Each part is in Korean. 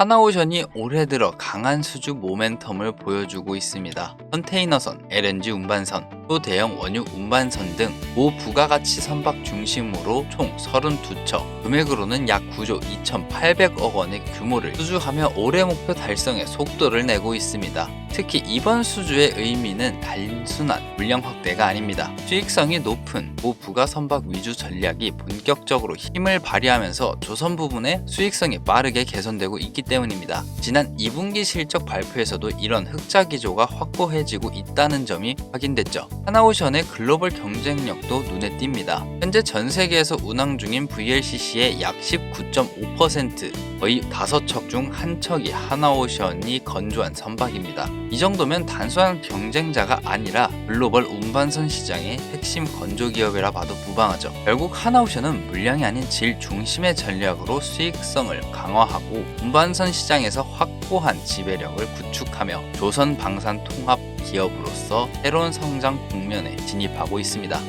하나오션이 올해 들어 강한 수주 모멘텀을 보여주고 있습니다. 컨테이너선, LNG 운반선, 소대형 원유 운반선 등 고부가가치 선박 중심으로 총 32척, 금액으로는 약 9조 2,800억 원의 규모를 수주하며 올해 목표 달성에 속도를 내고 있습니다. 특히 이번 수주의 의미는 단순한 물량 확대가 아닙니다. 수익성이 높은 고부가 선박 위주 전략이 본격적으로 힘을 발휘하면서 조선 부분의 수익성이 빠르게 개선되고 있기 때문입니다. 지난 2분기 실적 발표에서도 이런 흑자 기조가 확고해지고 있다는 점이 확인됐죠. 하나오션의 글로벌 경쟁력도 눈에 띕니다. 현재 전 세계에서 운항 중인 VLCC의 약 19.5%, 거의 5척 중 1척이 하나오션이 건조한 선박입니다. 이 정도면 단순한 경쟁자가 아니라 글로벌 운반선 시장의 핵심 건조 기업이라 봐도 무방하죠. 결국 하나오션은 물량이 아닌 질 중심의 전략으로 수익성을 강화하고 운반선 시장에서 확고한 지배력을 구축하며 조선 방산 통합 기업으로서 새로운 성장 국면에 진입하고 있습니다.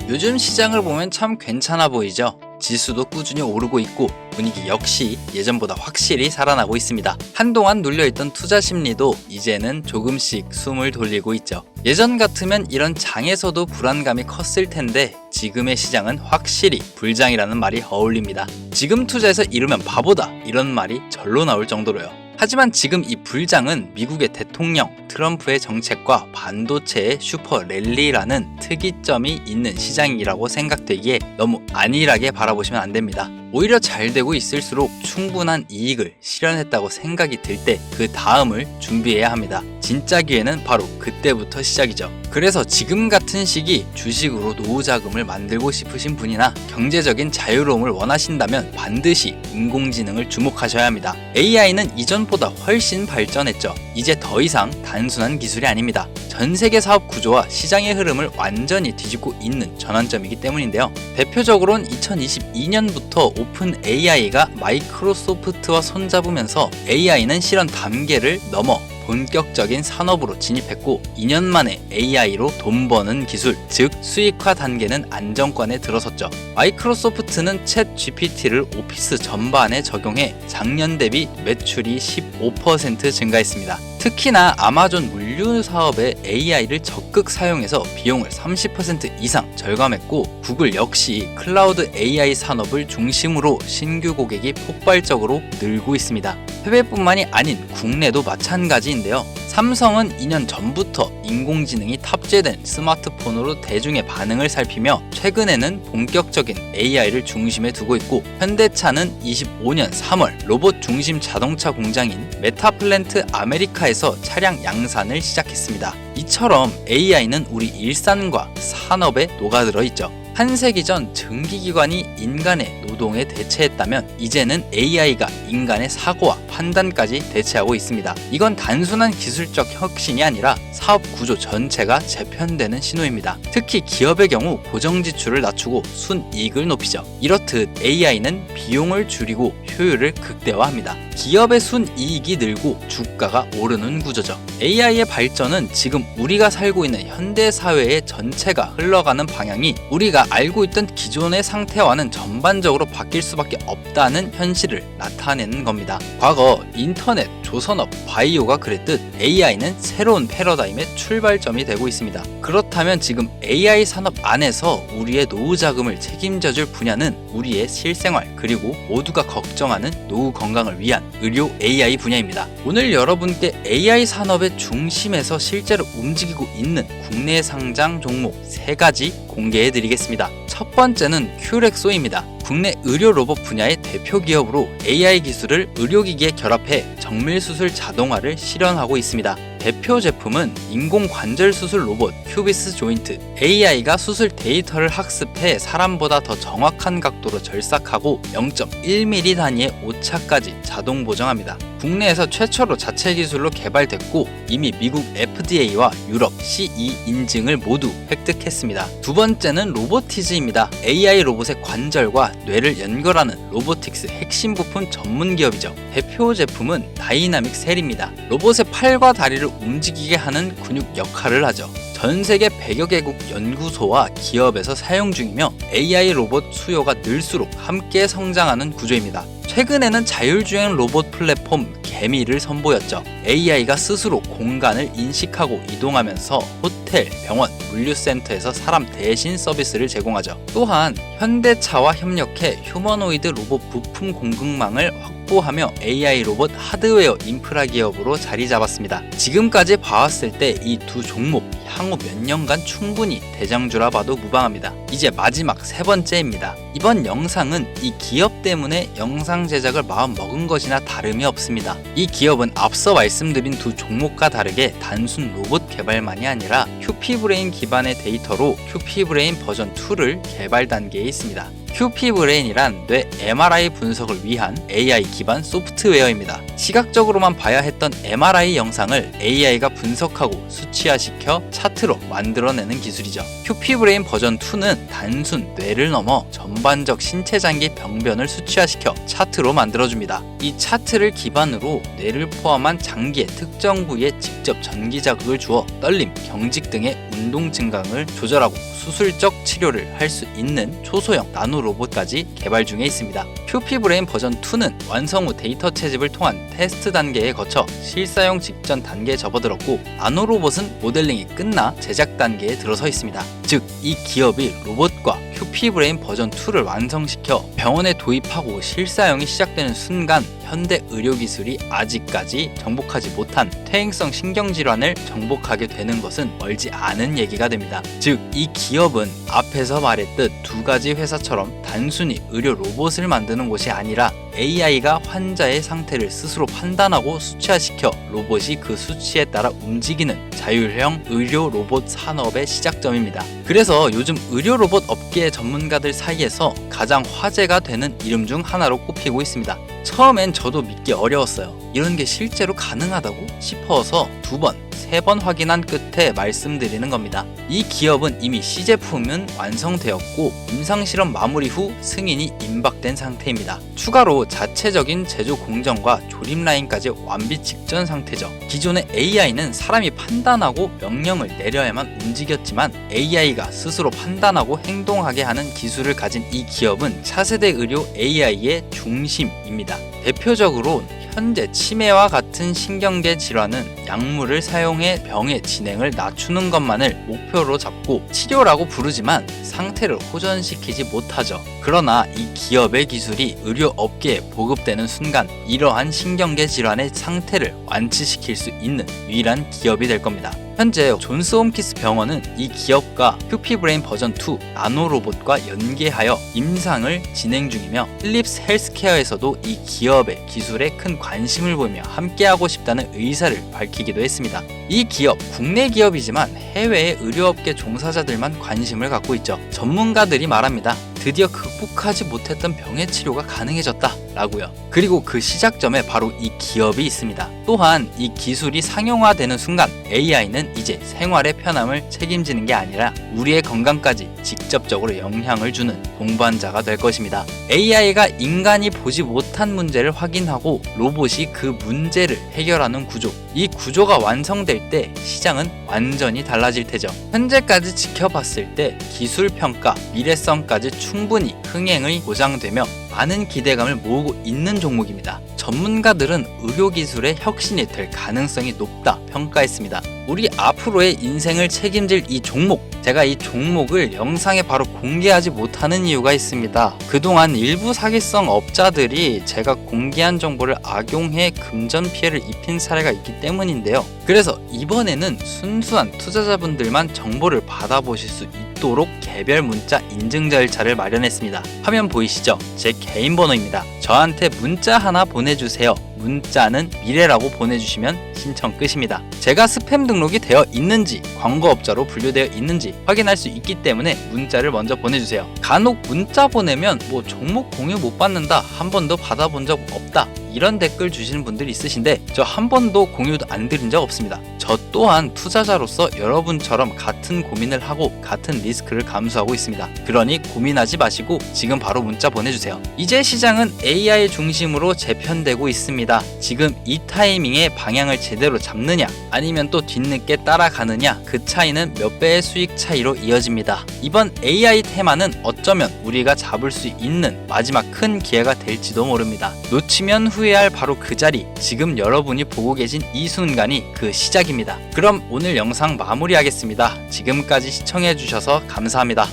요즘 시장을 보면 참 괜찮아 보이죠? 지수도 꾸준히 오르고 있고 분위기 역시 예전보다 확실히 살아나고 있습니다. 한동안 눌려있던 투자 심리도 이제는 조금씩 숨을 돌리고 있죠. 예전 같으면 이런 장에서도 불안감이 컸을 텐데 지금의 시장은 확실히 불장이라는 말이 어울립니다. 지금 투자해서 이르면 바보다 이런 말이 절로 나올 정도로요. 하지만 지금 이 불장은 미국의 대통령 트럼프의 정책과 반도체의 슈퍼 랠리라는 특이점이 있는 시장이라고 생각되기에 너무 안일하게 바라보시면 안 됩니다. 오히려 잘 되고 있을수록 충분한 이익을 실현했다고 생각이 들 때 그 다음을 준비해야 합니다. 진짜 기회는 바로 그때부터 시작이죠. 그래서 지금 같은 시기 주식으로 노후 자금을 만들고 싶으신 분이나 경제적인 자유로움을 원하신다면 반드시 인공지능을 주목하셔야 합니다. AI는 이전보다 훨씬 발전했죠. 이제 더 이상 단순한 기술이 아닙니다. 전 세계 사업 구조와 시장의 흐름을 완전히 뒤집고 있는 전환점이기 때문인데요. 대표적으로는 2022년부터 오픈 AI가 마이크로소프트와 손잡으면서 AI는 실현 단계를 넘어 본격적인 산업으로 진입했고 2년 만에 AI로 돈 버는 기술, 즉 수익화 단계는 안정권에 들어섰죠. 마이크로소프트는 챗 GPT를 오피스 전반에 적용해 작년 대비 매출이 15% 증가했습니다. 특히나 아마존 물류 사업에 AI를 적극 사용해서 비용을 30% 이상 절감했고 구글 역시 클라우드 AI 산업을 중심으로 신규 고객이 폭발적으로 늘고 있습니다. 해외뿐만이 아닌 국내도 마찬가지인데요. 삼성은 2년 전부터 인공지능이 탑재된 스마트폰으로 대중의 반응을 살피며 최근에는 본격적인 AI를 중심에 두고 있고 현대차는 25년 3월 로봇 중심 자동차 공장인 메타플랜트 아메리카에서 차량 양산을 시작했습니다. 이처럼 AI는 우리 일상과 산업에 녹아들어 있죠. 한 세기 전 증기기관이 인간의 노동에 대체했다면 이제는 AI가 인간의 사고와 판단까지 대체하고 있습니다. 이건 단순한 기술적 혁신이 아니라 사업 구조 전체가 재편되는 신호입니다. 특히 기업의 경우 고정 지출을 낮추고 순이익을 높이죠. 이렇듯 AI는 비용을 줄이고 효율을 극대화합니다. 기업의 순이익이 늘고 주가가 오르는 구조죠. AI의 발전은 지금 우리가 살고 있는 현대 사회의 전체가 흘러가는 방향이 우리가 알고 있던 기존의 상태와는 전반적으로 바뀔 수밖에 없다는 현실을 나타내는 겁니다. 과거 인터넷, 조선업, 바이오가 그랬듯 AI는 새로운 패러다임의 출발점이 되고 있습니다. 그렇다면 지금 AI 산업 안에서 우리의 노후 자금을 책임져줄 분야는 우리의 실생활 그리고 모두가 걱정하는 노후 건강을 위한 의료 AI 분야입니다. 오늘 여러분께 AI 산업의 중심에서 실제로 움직이고 있는 국내 상장 종목 3가지 공개해드리겠습니다. 첫 번째는 큐렉소입니다. 국내 의료 로봇 분야의 대표 기업으로 AI 기술을 의료기기에 결합해 정밀수술 자동화를 실현하고 있습니다. 대표 제품은 인공관절 수술 로봇 큐비스 조인트. AI가 수술 데이터를 학습해 사람보다 더 정확한 각도로 절삭하고 0.1mm 단위의 오차까지 자동 보정합니다. 국내에서 최초로 자체 기술로 개발됐고 이미 미국 FDA와 유럽 CE 인증을 모두 획득했습니다. 두 번째는 로보티즈입니다. AI 로봇의 관절과 뇌를 연결하는 로보틱스 핵심 부품 전문 기업이죠. 대표 제품은 다이나믹 셀입니다. 로봇의 팔과 다리를 움직이게 하는 근육 역할을 하죠. 전 세계 100여 개국 연구소와 기업에서 사용 중이며 AI 로봇 수요가 늘수록 함께 성장하는 구조입니다. 최근에는 자율주행 로봇 플랫폼 개미를 선보였죠. AI가 스스로 공간을 인식하고 이동하면서 호텔, 병원, 물류센터에서 사람 대신 서비스를 제공하죠. 또한 현대차와 협력해 휴머노이드 로봇 부품 공급망을 확보하며 AI 로봇 하드웨어 인프라 기업으로 자리 잡았습니다. 지금까지 봐왔을 때 이 두 종목 향후 몇 년간 충분히 대장주라 봐도 무방합니다. 이제 마지막 세 번째입니다. 이번 영상은 이 기업 때문에 영상 제작을 마음 먹은 것이나 다름이 없습니다. 이 기업은 앞서 말씀드린 두 종목과 다르게 단순 로봇 개발만이 아니라 큐피브레인 기반의 데이터로 큐피브레인 버전 2를 개발 단계에 있습니다. 큐피브레인이란 뇌 MRI 분석을 위한 AI 기반 소프트웨어입니다. 시각적으로만 봐야 했던 MRI 영상을 AI가 분석하고 수치화시켜 차트로 만들어내는 기술이죠. 큐피브레인 버전 2는 단순 뇌를 넘어 전반적 신체 장기 병변을 수치화시켜 차트로 만들어줍니다. 이 차트를 기반으로 뇌를 포함한 장기의 특정 부위에 직접 전기 자극을 주어 떨림, 경직 등의 운동 증강을 조절하고 수술적 치료를 할 수 있는 초소형 나노 로봇까지 개발 중에 있습니다. 큐피브레인 버전 2는 완성 후 데이터 채집을 통한 테스트 단계에 거쳐 실사용 직전 단계에 접어들었고, 나노 로봇은 모델링이 끝나 제작 단계에 들어서 있습니다. 즉, 이 기업이 로봇과 큐피브레인 버전 2를 완성시켜 병원에 도입하고 실사용이 시작되는 순간 현대 의료기술이 아직까지 정복하지 못한 퇴행성 신경질환을 정복하게 되는 것은 멀지 않은 얘기가 됩니다. 즉, 이 기업은 앞에서 말했듯 두 가지 회사처럼 단순히 의료 로봇을 만드는 곳이 아니라 AI가 환자의 상태를 스스로 판단하고 수치화시켜 로봇이 그 수치에 따라 움직이는 자율형 의료 로봇 산업의 시작점입니다. 그래서 요즘 의료 로봇 업계 전문가들 사이에서 가장 화제가 되는 이름 중 하나로 꼽히고 있습니다. 처음엔 저도 믿기 어려웠어요. 이런 게 실제로 가능하다고 싶어서 2번, 3번 확인한 끝에 말씀드리는 겁니다. 이 기업은 이미 C제품은 완성되었고 임상실험 마무리 후 승인이 임박된 상태입니다. 추가로 자체적인 제조 공정과 조립 라인까지 완비 직전 상태죠. 기존의 AI는 사람이 판단하고 명령을 내려야만 움직였지만 AI가 스스로 판단하고 행동하게 하는 기술을 가진 이 기업은 차세대 의료 AI의 중심입니다. 대표적으로 현재 치매와 같은 신경계 질환은 약물을 사용해 병의 진행을 낮추는 것만을 목표로 잡고 치료라고 부르지만 상태를 호전시키지 못하죠. 그러나 이 기업의 기술이 의료 업계에 보급되는 순간 이러한 신경계 질환의 상태를 완치시킬 수 있는 유일한 기업이 될 겁니다. 현재 존스 홈키스 병원은 이 기업과 큐피브레인 버전 2 나노 로봇과 연계하여 임상을 진행 중이며 필립스 헬스케어에서도 이 기업의 기술에 큰 관심을 보이며 함께하고 싶다는 의사를 밝히기도 했습니다. 이 기업, 국내 기업이지만 해외의 의료업계 종사자들만 관심을 갖고 있죠. 전문가들이 말합니다. 드디어 극복하지 못했던 병의 치료가 가능해졌다 라고요. 그리고 그 시작점에 바로 이 기업이 있습니다. 또한 이 기술이 상용화되는 순간 AI는 이제 생활의 편함을 책임지는 게 아니라 우리의 건강까지 직접적으로 영향을 주는 동반자가 될 것입니다. AI가 인간이 보지 못한 문제를 확인하고 로봇이 그 문제를 해결하는 구조, 이 구조가 완성될 때 시장은 완전히 달라질 테죠. 현재까지 지켜봤을 때 기술 평가, 미래성까지 충분히 흥행이 보장되며 많은 기대감을 모으고 있는 종목입니다. 전문가들은 의료기술의 혁신이 될 가능성이 높다 평가했습니다. 우리 앞으로의 인생을 책임질 이 종목, 제가 이 종목을 영상에 바로 공개하지 못하는 이유가 있습니다. 그동안 일부 사기성 업자들이 제가 공개한 정보를 악용해 금전 피해를 입힌 사례가 있기 때문인데요. 그래서 이번에는 순수한 투자자분들만 정보를 받아보실 수 있도록 개별 문자 인증 절차를 마련했습니다. 화면 보이시죠? 제 개인 번호입니다. 저한테 문자 하나 보내주세요. 문자는 미래라고 보내주시면 신청 끝입니다. 제가 스팸 등록이 되어 있는지, 광고업자로 분류되어 있는지 확인할 수 있기 때문에 문자를 먼저 보내주세요. 간혹 문자 보내면 종목 공유 못 받는다, 한 번도 받아본 적 없다 이런 댓글 주시는 분들이 있으신데 저 한 번도 공유도 안 드린 적 없습니다. 저 또한 투자자로서 여러분처럼 같은 고민을 하고 같은 리스크를 감수하고 있습니다. 그러니 고민하지 마시고 지금 바로 문자 보내주세요. 이제 시장은 AI 중심으로 재편되고 있습니다. 지금 이 타이밍에 방향을 제대로 잡느냐 아니면 또 뒤늦게 따라가느냐, 그 차이는 몇 배의 수익 차이로 이어집니다. 이번 AI 테마는 어쩌면 우리가 잡을 수 있는 마지막 큰 기회가 될지도 모릅니다. 놓치면 후회할 바로 그 자리, 지금 여러분이 보고 계신 이 순간이 그 시작입니다. 그럼 오늘 영상 마무리하겠습니다. 지금까지 시청해주셔서 감사합니다.